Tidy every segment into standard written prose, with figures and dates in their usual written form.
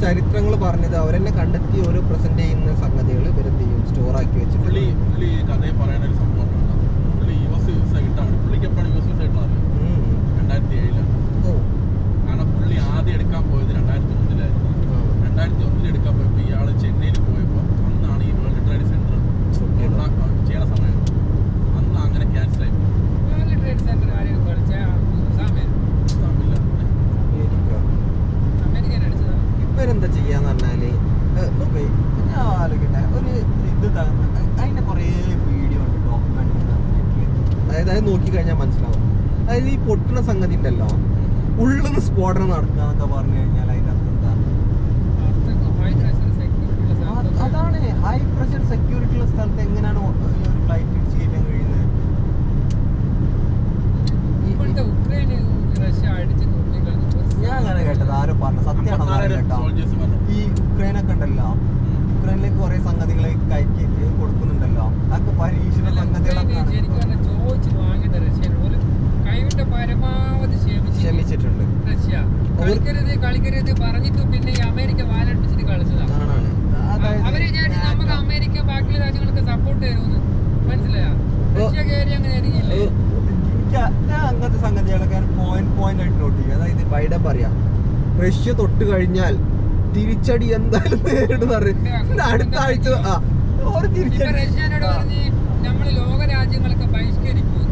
ചരിത്രങ്ങൾ പറഞ്ഞത് അവരെന്നെ കണ്ടെത്തി ഓരോ പ്രസന്റ് ചെയ്യുന്ന സംഗതികൾ ഇവരെന്ത് ചെയ്യും സ്റ്റോറാക്കി വെച്ചിട്ട് പുള്ളി കഥയെ പറയാൻ ഒരു സംഭവം പുള്ളി യുഎസ് ആയിട്ടാണ് പുള്ളിക്ക് എപ്പോഴും യുഎസ് ആയിട്ടാണ് 2007 കാരണം പുള്ളി ആദ്യം എടുക്കാൻ പോയത് 2001 2001 എടുക്കാൻ പോയപ്പോൾ ഇയാള് ചെന്നൈയിൽ പോയപ്പോൾ അന്നാണ് ഈ വേൾഡ് ട്രേഡ് സെന്റർ ചെയ്യണ സമയം അന്ന് അങ്ങനെ ക്യാൻസൽ ആയി വേൾഡ് ട്രേഡ് സെന്റർ ഇവരെന്താ ചെയ്യാന്ന് പറഞ്ഞാല് ഞാൻ ആലോചിക്കട്ടെ ഒരു ഇത് അതിന്റെ കുറേ വീഡിയോ ഉണ്ട് ഡോക്യുമെന്ററി അതായത് അത് നോക്കിക്കഴിഞ്ഞാൽ മനസ്സിലാവും. അതായത് ഈ പൊട്ടുന്ന സംഗതി ഉണ്ടല്ലോ ഉള്ളിന്ന് സ്ഫോടനം നടക്കുക എന്നൊക്കെ പറഞ്ഞു കഴിഞ്ഞാൽ അതിന്റെ അർത്ഥം എന്താ? അതാണ് ഹൈ പ്രഷർ സെക്യൂരിറ്റി ഉള്ള സ്ഥലത്ത് എങ്ങനെയാണ് ഒരു ഫ്ലൈറ്റ് ഇടിച്ച് കയറ്റാൻ കഴിയുന്നത്? ഞാൻ അങ്ങനെ കേട്ടത് ആരോ പറഞ്ഞു സത്യമാണോ കേട്ടോ. ഈ യുക്രൈനൊക്കെ ഉണ്ടല്ലോ, യുക്രൈനിലേക്ക് കുറെ സംഗതികൾ കയറ്റി കൊടുക്കുന്നുണ്ടല്ലോ, അതൊക്കെ പരീക്ഷണ സംഗതികളൊക്കെ ക്ഷമിച്ചിട്ടുണ്ട്. കളിക്കരുത് പറഞ്ഞിട്ട് പിന്നെ അമേരിക്ക വാലടിപ്പിച്ചിട്ട് കളിച്ചതാണ്. അവര് വിചാരിച്ചു നമുക്ക് അമേരിക്ക ബാക്കിയുള്ള രാജ്യങ്ങളൊക്കെ സപ്പോർട്ട് തരുമെന്ന്. മനസ്സിലായോ? റഷ്യ കയറി അങ്ങനെ ആയിരിക്കില്ലേ? ഞാൻ അങ്ങനത്തെ സംഗതികളൊക്കെ പോയിന്റ് ആയിട്ട് നോട്ട് ചെയ്യും. അതായത് ബൈഡൻ പറയാം റഷ്യ തൊട്ട് കഴിഞ്ഞാൽ തിരിച്ചടി എന്തായാലും നേരിടുന്ന അടുത്ത ആഴ്ച റഷ്യാനോട് പറഞ്ഞ് നമ്മള് ലോക രാജ്യങ്ങളൊക്കെ ബഹിഷ്കരിക്കും.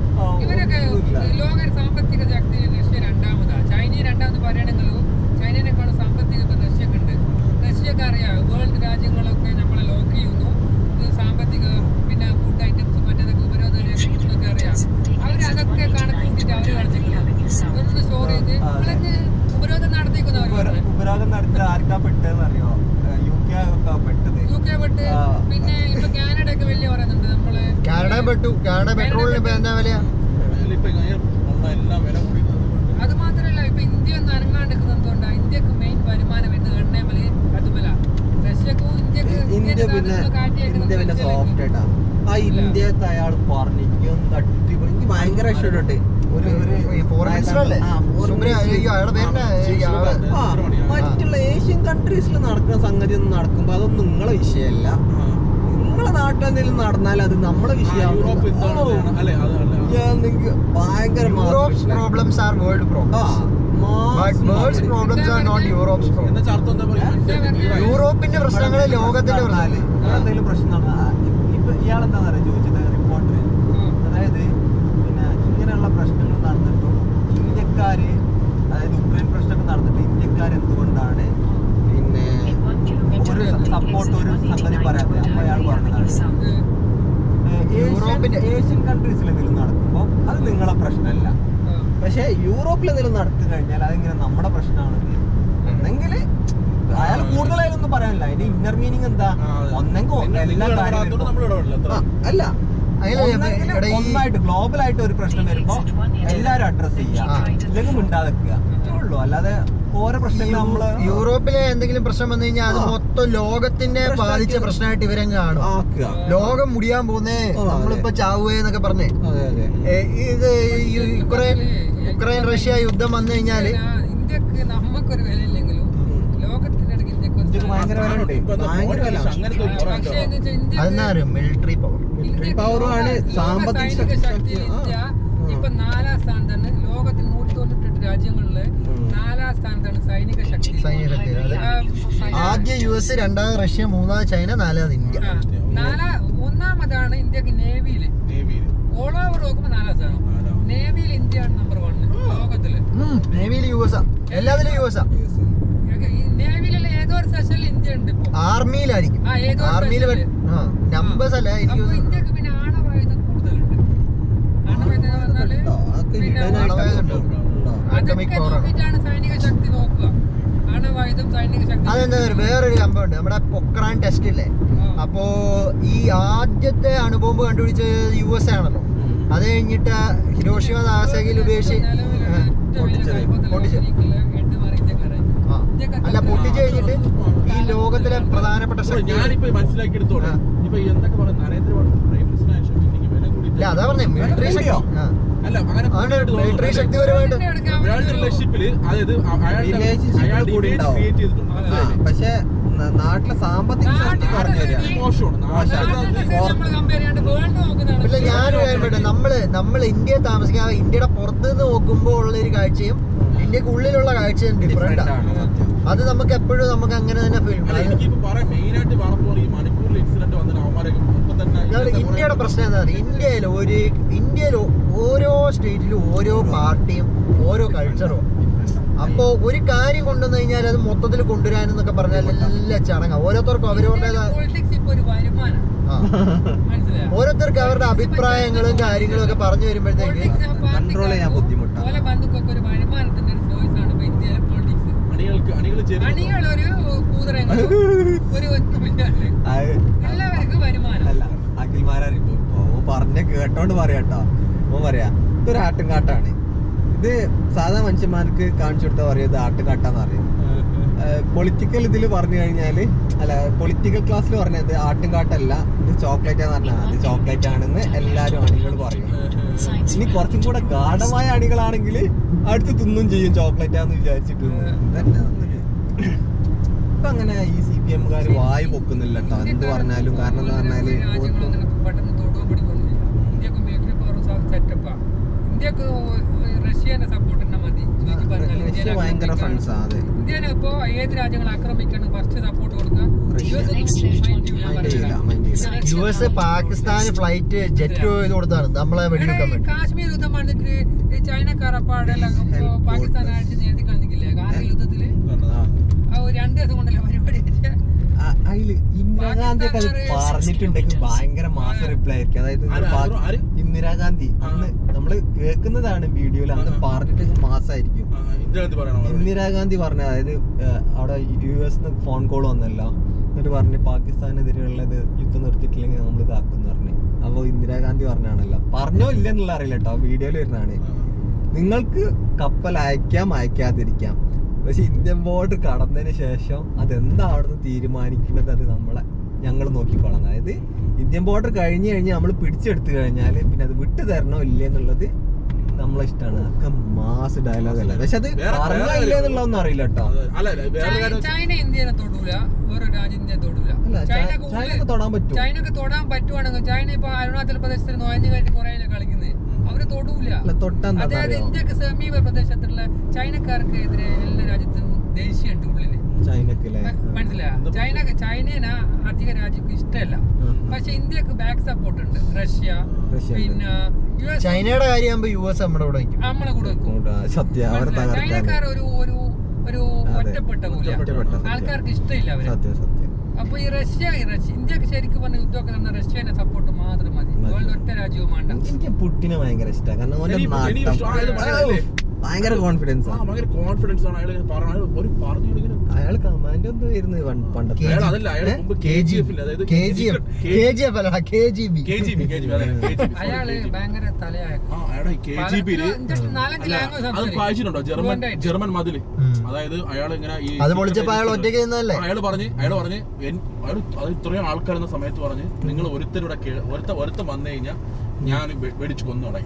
ഇവരൊക്കെ ലോക സാമ്പത്തിക ശക്തി റഷ്യ രണ്ടാമതാ. ചൈന രണ്ടാമത് പറയണെങ്കിലും ചൈനയെക്കാളും സാമ്പത്തിക റഷ്യക്കുണ്ട്. റഷ്യക്ക് അറിയാം വേൾഡ് രാജ്യങ്ങളൊക്കെ നമ്മളെ ലോക്ക് ചെയ്യുന്നു. സാമ്പത്തിക പിന്നെ ഫുഡ് ഐറ്റംസ് മറ്റേതൊക്കെ ഉപരോധം അറിയാം. അവരതൊക്കെ കണക്കൂട്ടിട്ട് അവര് കളിച്ചിട്ടുണ്ട്. സ്റ്റോർ ചെയ്ത് ഉപരോധം നടത്തിക്കുന്ന ഉപരോധം നടത്തി ആർക്കാ പെട്ടതെന്ന് അറിയോ? യു കെ പെട്ട്. പിന്നെ ഇപ്പൊ കാനഡ ഒക്കെ വലിയ പറയുന്നുണ്ട്. നമ്മള് കാനഡ പെട്ടു. കാനഡ പെട്രോളിന് എന്താ വിലയാ? അത് മാത്രല്ല ഇപ്പൊ ഇന്ത്യ ഒന്ന് അനങ്ങാണ്ടിരിക്കുന്നത് എന്തുകൊണ്ടാ? ഇന്ത്യക്ക് മെയിൻ വരുമാനം വരുന്നത് എണ്ണമല അതുമല. റഷ്യക്കും ഇന്ത്യ പിന്നെ സോഫ്റ്റ് ആയിട്ടാ ആ ഇന്ത്യത്തെ അയാൾ പറഞ്ഞു എനിക്ക് ഭയങ്കര ഇഷ്ടപ്പെട്ട് മറ്റുള്ള ഏഷ്യൻ കൺട്രീസിൽ നടക്കുന്ന സംഗതി ഒന്നും നടക്കുമ്പോ അതൊന്നും നിങ്ങളെ വിഷയമല്ല. നിങ്ങളെ നാട്ടിലെന്തെങ്കിലും നടന്നാൽ അത് നമ്മളെ വിഷയമാണ്. ഭയങ്കര യൂറോപ്പിന്റെ പ്രശ്നങ്ങൾ ലോകത്തിന്റെ എന്തെങ്കിലും പ്രശ്നം നടന്നാൽ ഇപ്പൊ ഇയാളെന്താ പറയാ ചോദിച്ചത് റിപ്പോർട്ടർ. അതായത് പിന്നെ ഇങ്ങനെയുള്ള പ്രശ്നങ്ങൾ നടന്നിട്ടും ഇന്ത്യക്കാര്, അതായത് യുക്രൈൻ പ്രശ്നമൊക്കെ നടന്നിട്ട് ഇന്ത്യക്കാർ എന്തുകൊണ്ടാണ് പിന്നെ ഒരു സപ്പോർട്ട് ഒരു സംഗതി പറയാത്തത്? അപ്പൊ അയാൾ പറഞ്ഞതാണ് ഏഷ്യൻ കൺട്രീസിൽ എന്തെങ്കിലും നടക്കുമ്പോൾ അത് നിങ്ങളെ പ്രശ്നമല്ല, പക്ഷെ യൂറോപ്പിൽ എന്തെങ്കിലും നടത്തി കഴിഞ്ഞാൽ അതിങ്ങനെ നമ്മുടെ പ്രശ്നമാണ്. എന്നെങ്കിൽ അയാൾ കൂടുതലായിട്ടൊന്നും പറയാനില്ല. അതിന്റെ ഇന്നർ മീനിങ് എന്താ? ഒന്നെങ്കിൽ എല്ലാ കാര്യങ്ങളും അല്ല ഒന്നായിട്ട് ഗ്ലോബൽ ആയിട്ട് ഒരു പ്രശ്നം വരുമ്പോ എല്ലാരും അഡ്രസ് ചെയ്യുക, ഇല്ലെങ്കിൽ മിണ്ടാതെക്കുക ഉള്ളൂ. അല്ലാതെ ഓരോ പ്രശ്നങ്ങൾ നമ്മള് യൂറോപ്പിലെ എന്തെങ്കിലും പ്രശ്നം വന്നു കഴിഞ്ഞാൽ അത് മൊത്തം ലോകത്തിന്റെ ബാധിച്ച പ്രശ്നമായിട്ട് ഇവരും കാണും. ലോകം മുടിയാൻ പോകുന്നേ, നമ്മളിപ്പോ ചാവുകയെന്നൊക്കെ പറഞ്ഞേ. ഇത് യുക്രൈൻ റഷ്യ യുദ്ധം വന്നു കഴിഞ്ഞാല് ഇന്ത്യക്ക് നമുക്കൊരു വില ഇല്ലെങ്കിലും ലോകത്തിന്റെ അതെന്നാ മിലിറ്ററി പവറാണ്, സാമ്പത്തിക ശക്തി. ഇന്ത്യ ഇപ്പൊ 4ാം സ്ഥാനത്താണ്. ലോകത്തിൽ 198 രാജ്യങ്ങളില് 4ാം സ്ഥാനത്താണ് സൈനിക ശക്തി. ആദ്യ US, രണ്ടാമത് റഷ്യ, മൂന്നാമത് ചൈന, നാലാമത് ഇന്ത്യ. ഒന്നാമതാണ് ഇന്ത്യക്ക് നേവിയില്. ഓൾ ഓവർ നോക്കുമ്പോ 4ാം സ്ഥാനം. നേവിയിൽ ഇന്ത്യയാണ് നമ്പർ 1 ലോകത്തില്. നേവിയിൽ US എല്ലാത്തിലും US നേവിയിലുള്ള ഏതോ ഒരു സെഷനിൽ ഇന്ത്യ ഉണ്ട്. ആർമിയിലായിരിക്കും. ആർമിയിൽ നമ്പേഴ്സ് അല്ല. ഇന്ത്യക്ക് പിന്നെ ആണവായുധം കൂടുതലുണ്ട്. നോക്കിയിട്ടാണ് സൈനിക ശക്തി നോക്കുക. ആണവായുധം സൈനിക ശക്തി. അതെന്താ വേറൊരു സംഭവം ഉണ്ട്. നമ്മുടെ പൊക്രാൻ ടെസ്റ്റ് ഇല്ലേ? അപ്പോ ഈ ആദ്യത്തെ അണുബോംബ് കണ്ടുപിടിച്ചത് US ആണല്ലോ. അത് കഴിഞ്ഞിട്ട് ഹിരോഷിമ നാഗസാക്കിയിൽ ഉപയോഗിച്ച് അല്ല പൊട്ടിച്ച് കഴിഞ്ഞിട്ട് ഈ ലോകത്തിലെ പ്രധാനപ്പെട്ട ഞാനിപ്പോ മനസ്സിലാക്കിയെടുത്തോളാം. ഇപ്പൊ എന്തൊക്കെ പറഞ്ഞു നരേന്ദ്രമോദി പ്രൈം മിനിസ്റ്റർ അതാ പറഞ്ഞേ മിലിറ്ററി ശക്തി. അല്ല അങ്ങനെ മിലിറ്ററി ശക്തിപരമായിട്ട് വേൾഡ് റിലേഷൻഷിപ്പില് അതായത് അയാൾ ക്രിയേറ്റ് ചെയ്തിട്ടുണ്ട്. പക്ഷെ നാട്ടിലെ സാമ്പത്തിക ശക്തി കുറഞ്ഞു വരികയാണ്. ഇല്ല ഞാൻ പറയട്ടെ, നമ്മള് ഇന്ത്യയെ താമസിക്കാതെ ഇന്ത്യയുടെ പുറത്ത് നിന്ന് നോക്കുമ്പോൾ ഉള്ള ഒരു കാഴ്ചയും ഇന്ത്യക്ക് ഉള്ളിലുള്ള കാഴ്ചയും ഡിഫറെന്റ് ആണ്. അത് നമുക്ക് എപ്പോഴും നമുക്ക് അങ്ങനെ തന്നെ ഫീൽ എനിക്കിപ്പോ പറയാം മെയിനായിട്ട് പറഞ്ഞപ്പോൾ ഈ മണിപ്പൂരിൽ ഇൻസിഡന്റ് വന്നിട്ട് അവന്മാരൊക്കെ ഇപ്പൊ തന്നെ ഇന്ത്യയുടെ പ്രശ്നം എന്താ പറയുക, ഇന്ത്യയിൽ ഓരോ സ്റ്റേറ്റിലും ഓരോ പാർട്ടിയും ഓരോ കൾച്ചറും. അപ്പോ ഒരു കാര്യം കൊണ്ടുവന്നു കഴിഞ്ഞാൽ അത് മൊത്തത്തിൽ കൊണ്ടുവരാനെന്നൊക്കെ പറഞ്ഞാൽ എല്ലാ ചടങ്ങാ. ഓരോരുത്തർക്കും ഓരോരുത്തർക്ക് അവരുടെ അഭിപ്രായങ്ങളും കാര്യങ്ങളും ഒക്കെ പറഞ്ഞു വരുമ്പോഴത്തേക്ക് കൺട്രോൾ ചെയ്യാൻ ബുദ്ധിമുട്ടാണ്. അല്ല അഖിൽമാരിപ്പോ പറഞ്ഞ കേട്ടോണ്ട് പറയാട്ടോ. ഓൻ പറയാ ഇതൊരു ആട്ടുംകാട്ടാണ്, ഇത് സാധാ മനുഷ്യന്മാർക്ക് കാണിച്ചു കൊടുത്താൽ പറയും ഇത് ആട്ടുംകാട്ടാന്ന് പറയും. പൊളിറ്റിക്കൽ ഇതിൽ പറഞ്ഞു കഴിഞ്ഞാല്, അല്ല പൊളിറ്റിക്കൽ ക്ലാസ്സിൽ പറഞ്ഞത് ആട്ടുംകാട്ടല്ല, ഇത് ചോക്ലേറ്റ് ആന്ന് പറഞ്ഞാൽ അത് ചോക്ലേറ്റ് ആണെന്ന് എല്ലാരും അണികൾ പറയും. ഇനി കുറച്ചും കൂടെ ഗാഢമായ അണികളാണെങ്കിൽ അടുത്ത് തിന്നും ചെയ്യും ചോക്ലേറ്റ് ആന്ന് വിചാരിച്ചിട്ട്. ഇപ്പൊ അങ്ങനെ ഈ CPM-കാർ വായി പൊക്കുന്നില്ല കേട്ടോ എന്ത് പറഞ്ഞാലും. കാരണം എന്താ പറഞ്ഞാല് റഷ്യ ഭയങ്കര ഫ്രണ്ട്സാ. അതെ, ഇന്ത്യനെ ഇപ്പോ ഏത് രാജ്യങ്ങൾ ആക്രമിക്കണം ഫസ്റ്റ് സപ്പോർട്ട് കൊടുക്കുക. US പാകിസ്ഥാന് ഫ്ലൈറ്റ് ജെറ്റ് ചെയ്ത് കൊടുത്താണ് നമ്മളെ വെടിവെക്കാൻ വേണ്ടി. കാശ്മീർ യുദ്ധം വന്നിട്ട് ചൈനക്കാർ അപ്പാടെല്ലാം പാകിസ്ഥാൻ അടിച്ച് നേരത്തെ കളിക്കില്ലേ കാർഗിൽ യുദ്ധത്തില് 2 ദിവസം കൊണ്ടല്ലേ പരിപാടി. അതില് ഇന്ദിരാഗാന്ധിയൊക്കെ അത് പറഞ്ഞിട്ടുണ്ടെങ്കിൽ ഭയങ്കര മാസ റിപ്ലൈ ആയിരിക്കും. അതായത് ഇന്ദിരാഗാന്ധി അന്ന് നമ്മള് കേൾക്കുന്നതാണ് വീഡിയോയിൽ, അന്ന് പറഞ്ഞിട്ട് മാസമായിരിക്കും. ഇന്ദിരാഗാന്ധി പറഞ്ഞ, അതായത് അവിടെ US ഫോൺ കോൾ വന്നല്ലോ, എന്നിട്ട് പറഞ്ഞ് പാകിസ്ഥാനെതിരെയുള്ളത് യുദ്ധം നിർത്തിയിട്ടില്ലെങ്കിൽ നമ്മൾ ഇതാക്കും പറഞ്ഞു. അപ്പൊ ഇന്ദിരാഗാന്ധി പറഞ്ഞാണല്ലോ, പറഞ്ഞോ ഇല്ലെന്നുള്ള അറിയില്ല കേട്ടോ, വീഡിയോയിൽ വരുന്നതാണ്. നിങ്ങൾക്ക് കപ്പൽ അയക്കാതിരിക്കാം, പക്ഷെ ഇന്ത്യൻ ബോർഡർ കടന്നതിന് ശേഷം അതെന്താ അവിടെ നിന്ന് തീരുമാനിക്കുന്നത് അത് ഞങ്ങൾ നോക്കിക്കോളാം. അതായത് ഇന്ത്യൻ ബോർഡർ കഴിഞ്ഞ് നമ്മൾ പിടിച്ചെടുത്തു കഴിഞ്ഞാൽ പിന്നെ അത് വിട്ടു തരണോ ഇല്ലേ എന്നുള്ളത് നമ്മളെ ഇഷ്ടമാണ്. അതൊക്കെ മാസ് ഡയലോഗ് അല്ല, പക്ഷെ അത് പറഞ്ഞോ ഇല്ല എന്നുള്ളതൊന്നും അറിയില്ല കേട്ടോ. ചൈന ഇന്ത്യനെ തൊടൂല, വേറെ രാജ്യം ഇന്ത്യയെ തൊടൂല. ചൈനക്ക് തൊടാൻ പറ്റും, ചൈനക്ക് തൊടാൻ പറ്റുവാണെങ്കിൽ ചൈന ഇപ്പൊ അരുണാചൽ പ്രദേശത്തിൽ നോയഞ്ഞു കഴിഞ്ഞ് കുറെ കളിക്കുന്നത് അവര് തൊടൂല. അതായത് ഇന്ത്യക്ക് സമീപ പ്രദേശത്തുള്ള ചൈനക്കാർക്ക് എതിരെ എല്ലാ രാജ്യത്തും ദേശീയുണ്ട് ഉള്ളില്. മനസ്സിലായ ചൈനേനെ അധിക രാജ്യക്ക് ഇഷ്ടമല്ല, പക്ഷെ ഇന്ത്യക്ക് ബാക്ക് സപ്പോർട്ട് ഉണ്ട്. റഷ്യ പിന്നെ US. ചൈനയുടെ കാര്യമാകുമ്പോ US നമ്മളെ കൂടെ വെക്കും. ചൈനക്കാർ ഒരു ഒറ്റപ്പെട്ട ആൾക്കാർക്ക് ഇഷ്ടമില്ല അവര്. അപ്പൊ ഈ ഇന്ത്യക്ക് ശരിക്കും പറഞ്ഞ യുദ്ധമൊക്കെ നടന്ന റഷ്യനെ സപ്പോർട്ട് മാത്രം മതി, വേൾഡ് ഒറ്റ രാജ്യവും വേണ്ട. എനിക്ക് പുട്ടിനെ ഭയങ്കര ഇഷ്ടമാണ്, കാരണം ഭയങ്കര കോൺഫിഡൻസ് ആണ്. അയാൾ കമാൻഡ് ഒന്നും വരുന്നത് പണ്ടത്തെ അയാള് ഭയങ്കര ജർമ്മൻ മതില്, അതായത് അയാൾ ഇങ്ങനെ അത് പൊളിച്ചപ്പോ അയാൾ ഒറ്റയ്ക്ക് അയാൾ പറഞ്ഞ് അത് ഇത്രയും ആൾക്കാരെന്ന സമയത്ത് പറഞ്ഞ് നിങ്ങൾ ഒരുത്തൻ വന്നു കഴിഞ്ഞാൽ ഞാൻ വെടിച്ചു കൊന്നു തുടങ്ങി.